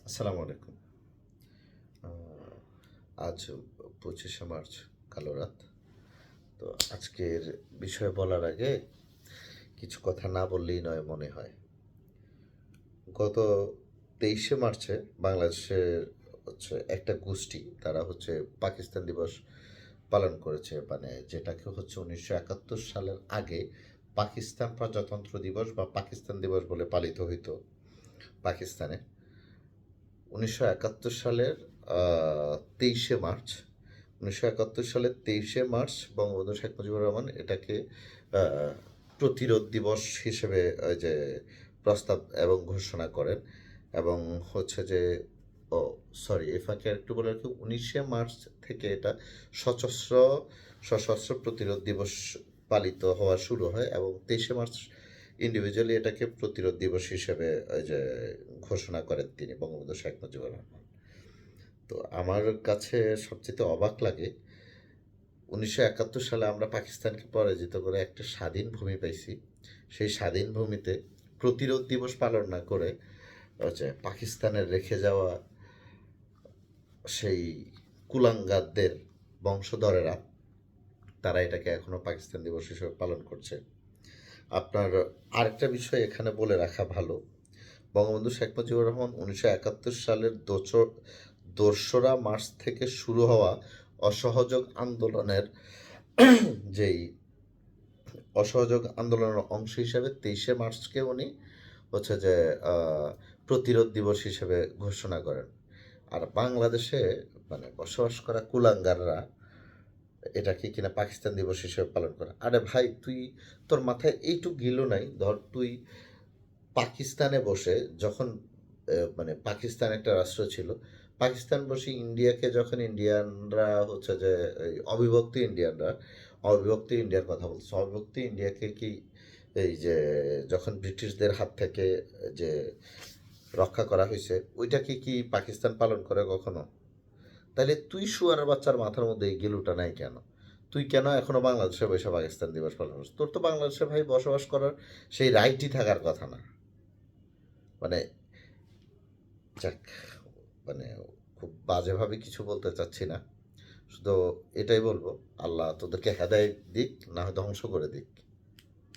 আসসালামু আলাইকুম। আজ 25শে মার্চ, কালো রাত। তো আজকের বিষয়ে বলার আগে কিছু কথা না বললেই নয় মনে হয়। গত 23শে মার্চে বাংলাদেশের একটা গোষ্ঠী, তারা পাকিস্তান দিবস পালন করেছে, মানে যেটাকে 1971 সালের আগে পাকিস্তান প্রজাতন্ত্র দিবস বা পাকিস্তান দিবস বলে পালিত হইতো পাকিস্তানে। 1971 সালের 23শে মার্চ 1971 সালের 23শে মার্চ বঙ্গবন্ধু শেখ মুজিবুর রহমান এটাকে প্রতিরোধ দিবস হিসেবে ওই যে প্রস্তাব এবং ঘোষণা করেন। এবং হচ্ছে যে ও সরি, এ ফাঁকে একটু বলে রাখি, 19শে মার্চ থেকে এটা সশস্ত্র সশস্ত্র প্রতিরোধ দিবস পালিত হওয়া শুরু হয়, এবং 23শে মার্চ ইন্ডিভিজুয়ালি এটাকে প্রতিরোধ দিবস হিসেবে ওই যে ঘোষণা করেন তিনি, বঙ্গবন্ধু শেখ মুজিবুর রহমান। তো আমার কাছে সবচেয়ে অবাক লাগে, 1971 সালে আমরা পাকিস্তানকে পরাজিত করে একটা স্বাধীন ভূমি পাইছি। সেই স্বাধীন ভূমিতে প্রতিরোধ দিবস পালন না করে পাকিস্তানের রেখে যাওয়া সেই কুলাঙ্গারদের বংশধরেরা, তারা এটাকে এখনো পাকিস্তান দিবস হিসেবে পালন করছে। আপনার আরেকটা বিষয় এখানে বলে রাখা ভালো, বঙ্গবন্ধু শেখ মুজিবুর রহমান 1971 সালের 2রা মার্চ থেকে শুরু হওয়া অসহযোগ আন্দোলনের যেই অসহযোগ আন্দোলনের অংশ হিসেবে 23শে মার্চকে উনি হচ্ছে যে প্রতিরোধ দিবস হিসেবে ঘোষণা করেন। আর বাংলাদেশে মানে বসবাস করা কুলাঙ্গাররা এটাকে কিনা পাকিস্তান দিবস হিসেবে পালন করে। আরে ভাই, তোর মাথায় এইটুকু গিলো নাই? ধর তুই পাকিস্তানে বসে যখন মানে পাকিস্তান একটা রাষ্ট্র ছিল, পাকিস্তান বসে ইন্ডিয়াকে যখন ইন্ডিয়ানরা অবিভক্ত ইন্ডিয়ার কথা বলছে, অবিভক্ত ইন্ডিয়াকে কি এই যে যখন ব্রিটিশদের হাত থেকে যে রক্ষা করা হয়েছে, ওইটাকে কি পাকিস্তান পালন করে কখনো? তাহলে তুই শুয়ারের বাচ্চার মাথার মধ্যে এই গেলুটা নাই কেন? তুই কেন এখনো বাংলাদেশে বসে পাকিস্তান দিবস পালন করছিস? তোর তো বাংলাদেশে ভাই বসবাস করার সেই রাইটই থাকার কথা না। মানে যাক, মানে খুব বাজেভাবে কিছু বলতে চাচ্ছি না, শুধু এটাই বলবো, আল্লাহ তোদেরকে হেদায়েত দিক, না হয় ধ্বংস করে দিক।